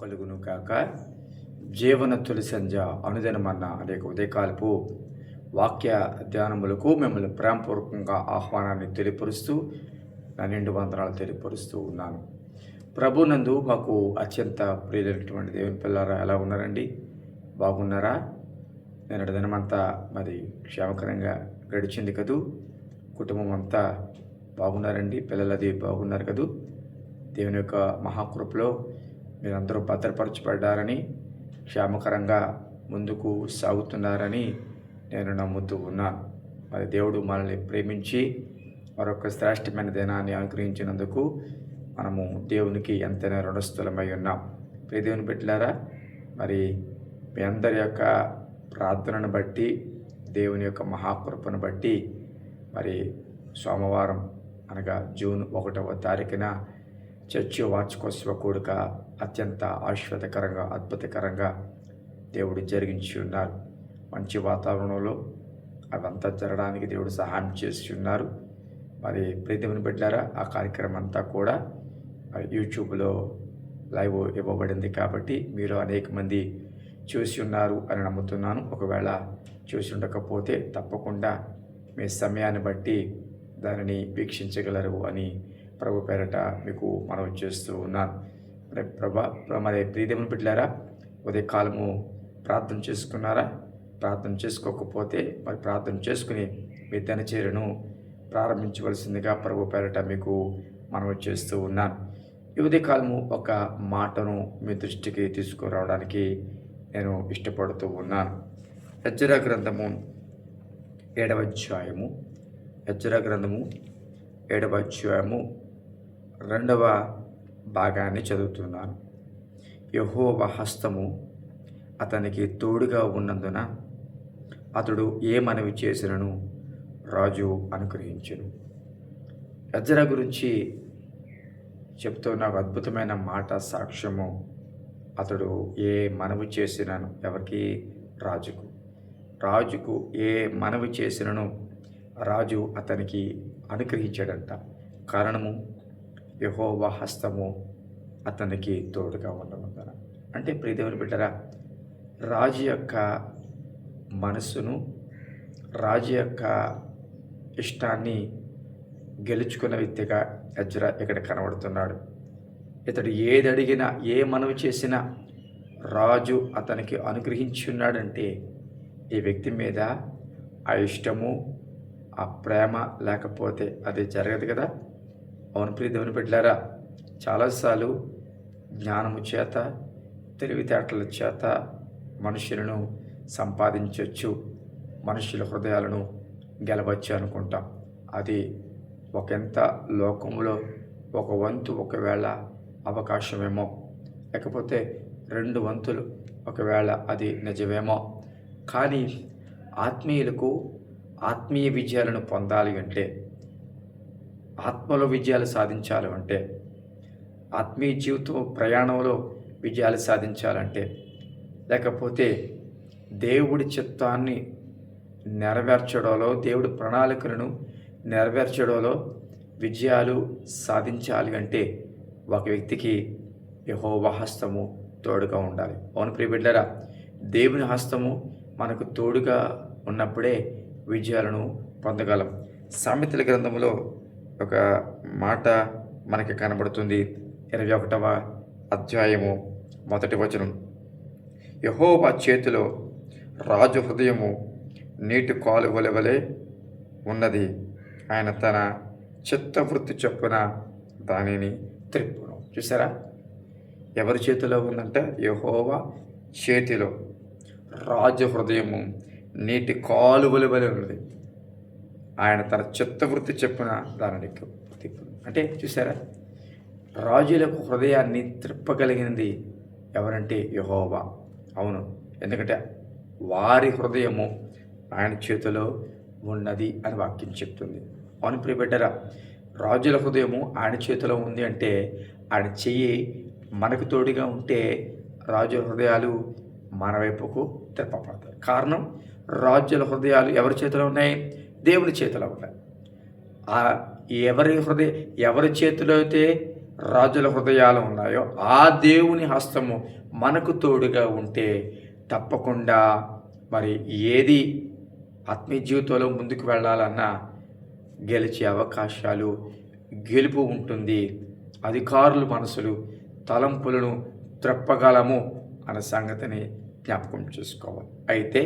కలుగును కాక. జీవన తొలి సంధ్య అనుదినమన్న అనేక ఉదయకాలపు వాక్య ధ్యానములకు మిమ్మల్ని ప్రేమపూర్వకంగా ఆహ్వానాన్ని తెలియపరుస్తూ నా నిండు వందనాలు తెలియపరుస్తూ ఉన్నాను. ప్రభునందు మాకు అత్యంత ప్రియులైనటువంటి దేవుని పిల్లారా, ఎలా ఉన్నారండి? బాగున్నారా? నేను దినమంతా మరి క్షేమకరంగా గడిచింది కదూ. కుటుంబం అంతా బాగున్నారండి, పిల్లలది బాగున్నారు కదూ. దేవుని యొక్క మహాకృపలో మీరందరూ భద్రపరచబడ్డారని, క్షేమకరంగా ముందుకు సాగుతున్నారని నేను నమ్ముతూ ఉన్నాను. మరి దేవుడు మనల్ని ప్రేమించి మరొక శ్రేష్టమైన దినాన్ని అనుగ్రహించినందుకు మనము దేవునికి ఎంతైనా రుణస్థులమై ఉన్నాం. ప్రియ దేవుని బిడ్డలారా, మరి మీ అందరి యొక్క ప్రార్థనను బట్టి, దేవుని యొక్క మహాకృపను బట్టి మరి సోమవారం అనగా జూన్ 1వ తారీఖున చర్చి వార్షికోత్సవ కూడిక అత్యంత ఆశ్వాదకరంగా, అద్భుతకరంగా దేవుడు జరిగించి ఉన్నారు. మంచి వాతావరణంలో అవంతా జరగడానికి దేవుడు సహాయం చేసి ఉన్నారు. మరి ప్రీతిని బిడ్డారా, ఆ కార్యక్రమం అంతా కూడా యూట్యూబ్లో లైవ్ ఇవ్వబడింది కాబట్టి మీరు అనేక మంది చూసి ఉన్నారు అని నమ్ముతున్నాను. ఒకవేళ చూసి ఉండకపోతే తప్పకుండా మీ సమయాన్ని బట్టి దానిని వీక్షించగలరు అని ప్రభు పేరట మీకు మనవి చేస్తూ ఉన్నాను. మరి ప్రియదేవుని బిడ్డలారా, ఉదయకాలము ప్రార్థన చేసుకున్నారా? ప్రార్థన చేసుకోకపోతే మరి ప్రార్థన చేసుకుని మీ దినచర్యను ప్రారంభించవలసిందిగా ప్రభు పేరట మీకు మనవి చేస్తూ ఉన్నాను. ఈ ఉదయకాలము ఒక మాటను మీ దృష్టికి తీసుకురావడానికి నేను ఇష్టపడుతూ ఉన్నాను. యెజ్రా గ్రంథము 7వ అధ్యాయము, యెజ్రా గ్రంథము 7వ అధ్యాయము 2వ భాగాన్ని చదువుతున్నాను. యెహోవా హస్తము అతనికి తోడుగా ఉన్నందున అతడు ఏ మనవి చేసినను రాజు అనుగ్రహించెను. యెజ్రా గురించి చెప్తున్న ఒక అద్భుతమైన మాట, సాక్ష్యము. అతడు ఏ మనవి చేసినను, ఎవరికి? రాజుకు ఏ మనవి చేసినను రాజు అతనికి అనుగ్రహించాడంట. కారణము యెహోవా హస్తము అతనికి తోడుగా ఉండనందున. అంటే ప్రియదేవుని బిడ్డరా, రాజు యొక్క మనస్సును, రాజు యొక్క ఇష్టాన్ని గెలుచుకున్న వ్యక్తిగా యెజ్రా ఇక్కడ కనబడుతున్నాడు. ఇతడు ఏది అడిగినా, ఏ మనవి చేసినా రాజు అతనికి అనుగ్రహించి ఉన్నాడంటే ఈ వ్యక్తి మీద ఆ ఇష్టము, ఆ ప్రేమ లేకపోతే అది జరగదు కదా. అవును ప్రియ దేవుని బిడ్డలారా, చాలాసార్లు జ్ఞానము చేత, తెలివితేటల చేత మనుషులను సంపాదించవచ్చు, మనుషుల హృదయాలను గెలవచ్చు అనుకుంటాం. అది ఒకంత లోకంలో ఒక వంతు ఒకవేళ అవకాశమేమో, లేకపోతే 2 వంతులు ఒకవేళ అది నిజమేమో. కానీ ఆత్మీయులకు ఆత్మీయ విజయాలను పొందాలి అంటే, ఆత్మలో విజయాలు సాధించాలి అంటే, ఆత్మీయ జీవితం ప్రయాణంలో విజయాలు సాధించాలంటే, లేకపోతే దేవుడి చిత్తాన్ని నెరవేర్చడంలో, దేవుడి ప్రణాళికలను నెరవేర్చడంలో విజయాలు సాధించాలి అంటే ఒక వ్యక్తికి యెహోవా హస్తము తోడుగా ఉండాలి. అవును ప్రియ బిడ్డలారా, దేవుని హస్తము మనకు తోడుగా ఉన్నప్పుడే విజయాలను పొందగలం. సామెతల గ్రంథంలో ఒక మాట మనకి కనబడుతుంది. 21వ అధ్యాయము 1వ వచనం. యెహోవా చేతిలో రాజు హృదయము నీటి కాలువల వలె ఉన్నది, ఆయన తన చిత్తవృత్తి చొప్పున దానిని త్రిప్పును. చూసారా, ఎవరి చేతిలో ఉందంటే యెహోవా చేతిలో రాజు హృదయము నీటి కాలువల వలె ఉన్నది, ఆయన తన చిత్తవృత్తి చొప్పున దానిని త్రిప్పును. అంటే చూసారా, రాజులకు హృదయాన్ని త్రిప్పగలిగినది ఎవరంటే యెహోవా. అవును, ఎందుకంటే వారి హృదయము ఆయన చేతిలో ఉన్నది అని వాక్యం చెప్తుంది. అవును ప్రియ బిడ్డరా, రాజుల హృదయము ఆయన చేతిలో ఉంది అంటే, ఆయన చెయ్యి మనకు తోడుగా ఉంటే రాజుల హృదయాలు మన వైపుకు తిప్పబడతాయి. కారణం, రాజుల హృదయాలు ఎవరి చేతిలో ఉన్నాయి? దేవుని చేతిలో ఉన్నాయి. ఎవరి చేతిలో అయితే రాజుల హృదయాలు ఉన్నాయో ఆ దేవుని హస్తము మనకు తోడుగా ఉంటే తప్పకుండా మరి ఏది ఆత్మీయ జీవితంలో ముందుకు వెళ్ళాలన్నా గెలిచే అవకాశాలు, గెలుపు ఉంటుంది. అధికారుల మనసులు, తలంపులను త్రెప్పగలము అన్న సంగతిని జ్ఞాపకం చేసుకోవాలి. అయితే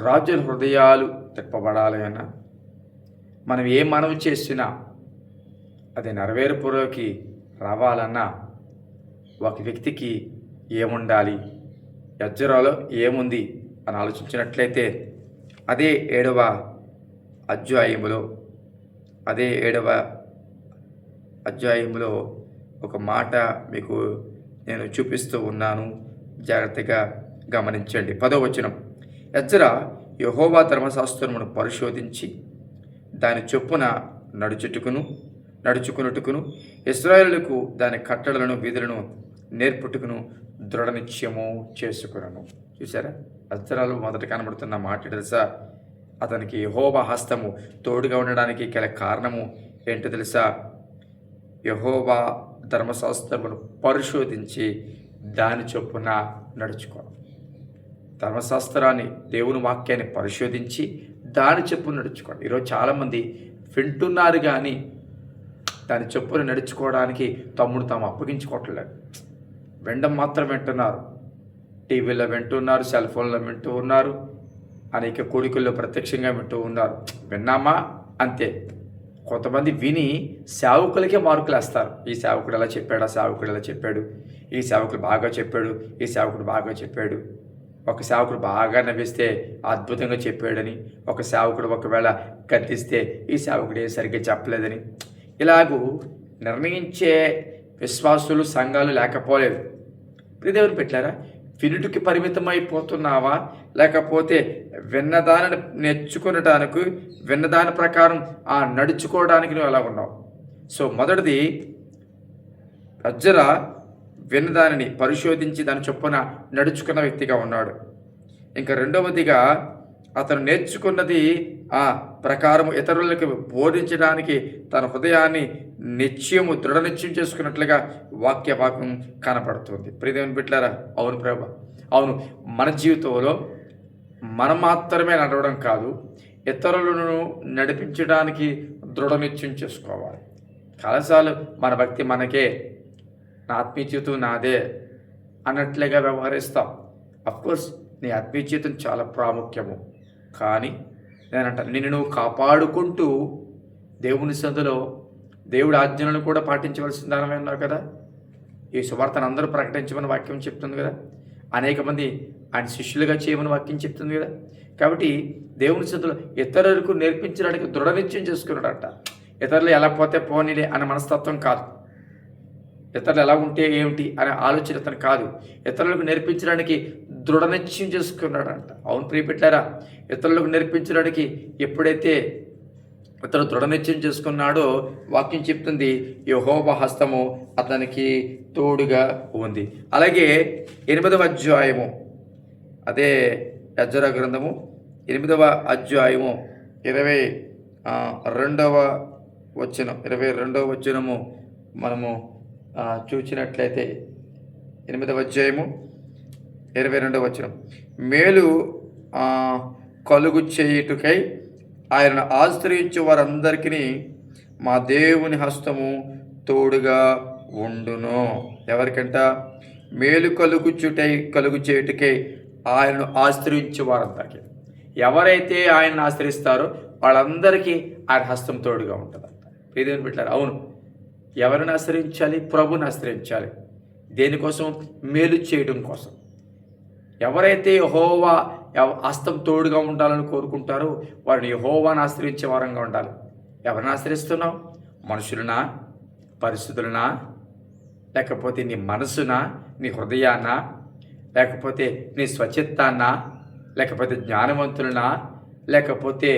రాజుల హృదయాలు తిప్పబడాలి అన్నా, మనం ఏ మనవి చేసినా అది నెరవేర్పులోకి రావాలన్నా ఒక వ్యక్తికి ఏముండాలి, యెజ్రెయేలులో ఏముంది అని ఆలోచించినట్లయితే అదే 7వ అధ్యాయములో ఒక మాట మీకు నేను చూపిస్తూ ఉన్నాను, జాగ్రత్తగా గమనించండి. 10వ వచనం, యెజ్రెయా యెహోవా ధర్మశాస్త్రమును పరిశోధించి దాని చొప్పున నడుచుకునుటకును ఇశ్రాయేలులకు దాని కట్టడలను విధులను నేర్పుటకును దృఢ నిశ్చయము చేసుకునను. చూసారా, యెజ్రెయేలు మొదట కనబడుతున్న మాట తెలుసా? అతనికి యెహోవా హస్తము తోడుగా ఉండడానికి గల కారణము ఏంటో తెలుసా? యెహోవా ధర్మశాస్త్రమును పరిశోధించి దాని చొప్పున నడుచుకోవడం. ధర్మశాస్త్రాన్ని, దేవుని వాక్యాన్ని పరిశోధించి దాని చొప్పున నడుచుకోవడం. ఈరోజు చాలామంది వింటున్నారు కానీ దాని చొప్పున నడుచుకోవడానికి తాము అప్పగించుకోవట్లేదు. వినడం మాత్రం వింటున్నారు, టీవీలో వింటున్నారు, సెల్ ఫోన్లో వింటూ ఉన్నారు, అనేక కోడికల్లో ప్రత్యక్షంగా వింటూ ఉన్నారు. విన్నామా అంతే. కొంతమంది విని సేవకులకే మార్కులు వేస్తారు. ఈ సేవకుడు ఎలా చెప్పాడు, ఆ సేవకుడు ఎలా చెప్పాడు, ఈ సేవకుడు బాగా చెప్పాడు, ఈ సేవకుడు బాగా చెప్పాడు. ఒక సేవకుడు బాగా నవ్విస్తే అద్భుతంగా చెప్పాడని, ఒక సేవకుడు ఒకవేళ గద్దిస్తే ఈ సేవకుడు ఏం సరిగ్గా చెప్పలేదని, ఇలాగూ నిర్ణయించే విశ్వాసులు, సంఘాలు లేకపోలేదు. దేవుని పెట్టారా? వినుటికి పరిమితమైపోతున్నావా, లేకపోతే విన్నదానిని నేర్చుకునడానికి, విన్నదాని ప్రకారం నడుచుకోవడానికి నువ్వు ఎలా ఉన్నావు? సో మొదటిది, యెజ్రెయా విన్నదానిని పరిశోధించి దాని చొప్పున నడుచుకున్న వ్యక్తిగా ఉన్నాడు. ఇంకా రెండవదిగా, అతను నేర్చుకున్నది ప్రకారము ఇతరులకు బోధించడానికి తన హృదయాన్ని దృఢ నిశ్చయం చేసుకున్నట్లుగా వాక్య భాగం కనపడుతుంది. ప్రియదేవుని బిడ్డలారా, అవును ప్రభా, అవును. మన జీవితంలో మనం మాత్రమే నడవడం కాదు, ఇతరులను నడిపించడానికి దృఢ నిశ్చయం చేసుకోవాలి. చాలాసార్లు మన భక్తి మనకే, నా ఆత్మీయ జీవితం నాదే అన్నట్లుగా వ్యవహరిస్తాం. అఫ్కోర్స్ నీ ఆత్మీయ జీవితం చాలా ప్రాముఖ్యము, కానీ నేనంటాను, నిన్ను నువ్వు కాపాడుకుంటూ దేవుని సందులో దేవుడి ఆజ్ఞలను కూడా పాటించవలసిన దానమే ఉన్నారు కదా. ఈ సువార్తను అందరూ ప్రకటించమని వాక్యం చెప్తుంది కదా. అనేక మంది ఆయన శిష్యులుగా చేయమని వాక్యం చెప్తుంది కదా. కాబట్టి దేవుని సందులో ఇతరులకు నేర్పించడానికి దృఢ నిశ్చయం చేసుకున్నాడట. ఇతరులు ఎలా పోతే పోనీలే అనే మనస్తత్వం కాదు, ఇతరులు ఎలా ఉంటే ఏమిటి అనే ఆలోచన అతను కాదు, ఇతరులకు నేర్పించడానికి దృఢ నిశ్చయం చేసుకున్నాడంట. అవును ప్రియపెట్టారా, ఇతరులకు నేర్పించడానికి ఎప్పుడైతే ఇతను దృఢ నిశ్చయం చేసుకున్నాడో వాక్యం చెప్తుంది, యెహోవా హస్తము అతనికి తోడుగా ఉంది. అలాగే 8వ అధ్యాయము, అదే యెజ్రెయా గ్రంథము 8వ అధ్యాయము 22వ వచనము మనము చూసినట్లయితే 8వ అధ్యాయము 22వ వచనం, మేలు కలుగు చేయుటకై ఆయనను ఆశ్రయించే వారందరికీ మా దేవుని హస్తము తోడుగా ఉండును. ఎవరికంట? మేలు కలుగు చేయుటకై ఆయనను ఆశ్రయించే వారందరికీ. ఎవరైతే ఆయనను ఆశ్రయిస్తారో వాళ్ళందరికీ ఆయన హస్తం తోడుగా ఉంటుందంట. ప్రియదేవుని బిడ్డలారా, అవును. ఎవరిని ఆశ్రయించాలి? ప్రభుని ఆశ్రయించాలి. దేనికోసం? మేలు చేయడం కోసం. ఎవరైతే యెహోవా హస్తం తోడుగా ఉండాలని కోరుకుంటారో వారిని యెహోవాను ఆశ్రయించే వారంగా ఉండాలి. ఎవరిని ఆశ్రయిస్తున్నావు? మనుషులనా, పరిస్థితులనా, లేకపోతే నీ మనసునా, నీ హృదయాన్నా, లేకపోతే నీ స్వచిత్తాన్నా, లేకపోతే జ్ఞానవంతులనా, లేకపోతే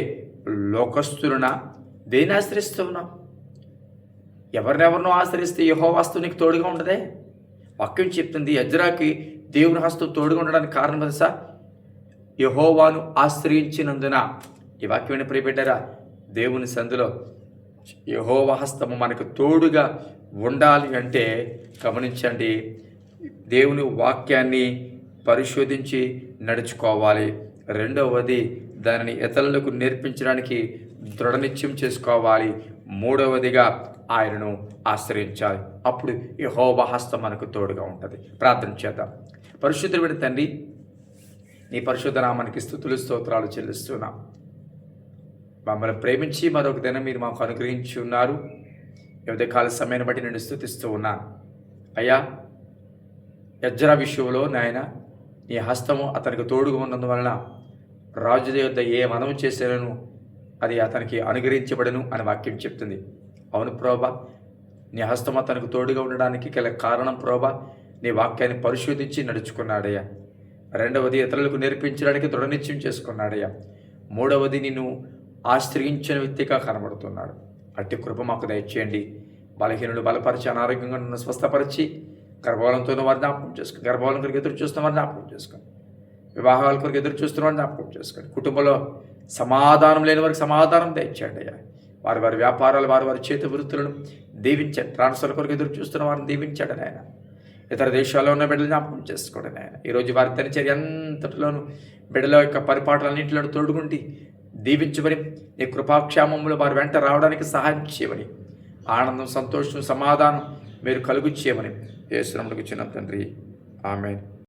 లోకస్తులనా? దేన్ని ఆశ్రయిస్తున్నావు? ఎవరినెవరినో ఆశ్రయిస్తే యెహోవా హస్తం నీకు తోడుగా ఉండదే. వాక్యం చెప్తుంది, యెజ్రెయాకి దేవుని హస్తం తోడుగా ఉండడానికి కారణం తెలుసా? యెహోవాను ఆశ్రయించినందున. ఈ వాక్యాన్ని ప్రియపెట్టారా? దేవుని సందులో యెహోవా హస్తము మనకు తోడుగా ఉండాలి అంటే గమనించండి, దేవుని వాక్యాన్ని పరిశోధించి నడుచుకోవాలి. రెండవది దానిని ఇతరులకు నేర్పించడానికి దృఢనిశ్చయం చేసుకోవాలి. మూడవదిగా ఆయనను ఆశ్రయించాలి. అప్పుడు యెహోవా హస్తం మనకు తోడుగా ఉంటుంది. ప్రార్థన చేద్దాం. పరిశుద్ధుడైన తండ్రి, నీ పరిశుద్ధ నామానికి స్తుతులు స్తోత్రాలు చెల్లిస్తున్నాం. మమ్మల్ని ప్రేమించి మరొక దినం మీరు మాకు అనుగ్రహించి ఉన్నారు. ఉదయకాల సమయాన్ని బట్టి నేను స్తుతిస్తూ ఉన్నాను. అయ్యా, ఎజ్రా విషయంలో నాయన నీ హస్తము అతనికి తోడుగా ఉన్నందువలన రాజుల యొద్ద ఏ మనము చేసేనను అది అతనికి అనుగ్రహించబడను అని వాక్యం చెప్తుంది. అవును ప్రభా, నీ హస్తం అతనికి తోడుగా ఉండడానికి గల కారణం ప్రభా, నీ వాక్యాన్ని పరిశోధించి నడుచుకున్నాడయ్యా. రెండవది ఇతరులకు నేర్పించడానికి దృఢనిశ్చయం చేసుకున్నాడయ్యా. మూడవది నిన్ను ఆశ్రయించిన వ్యక్తిగా కనబడుతున్నాడు. అట్టి కృప మాకు దయచేయండి. బలహీనులు బలపరిచి, అనారోగ్యంగా నన్ను స్వస్థపరిచి, గర్భవలంతో వారిని జ్ఞాపకం చేసుకోండి. గర్భవలం కొరకు ఎదురు చూస్తున్న వారిని జ్ఞాపకం చేసుకోండి. వివాహాల కొరకు ఎదురు చూస్తున్న వారిని జ్ఞాపకం చేసుకోండి. కుటుంబంలో సమాధానం లేని వారికి సమాధానం దయచేయండి అయ్యా. వారి వారి వ్యాపారాలు, వారి వారి చేతి వృత్తులను దీవించండి. ట్రాన్స్ఫర్ కొరకు ఎదురు చూస్తున్న వారిని దీవించండి నాయన. ఇతర దేశాల్లో ఉన్న బిడ్డలు జ్ఞాపకం చేసుకోండి నాయన. ఈరోజు వారి దినచర్య అంతటిలోనూ బిడ్డల యొక్క పరిపాటలన్నింటిలో తోడుగుండి దీవించమని, నీ కృపాక్షేమములు వారి వెంట రావడానికి సహాయం చేయమని, ఆనందం, సంతోషం, సమాధానం మీరు కలుగు చేయమని యేసు నామమున చిన్న తండ్రి, ఆమేన్.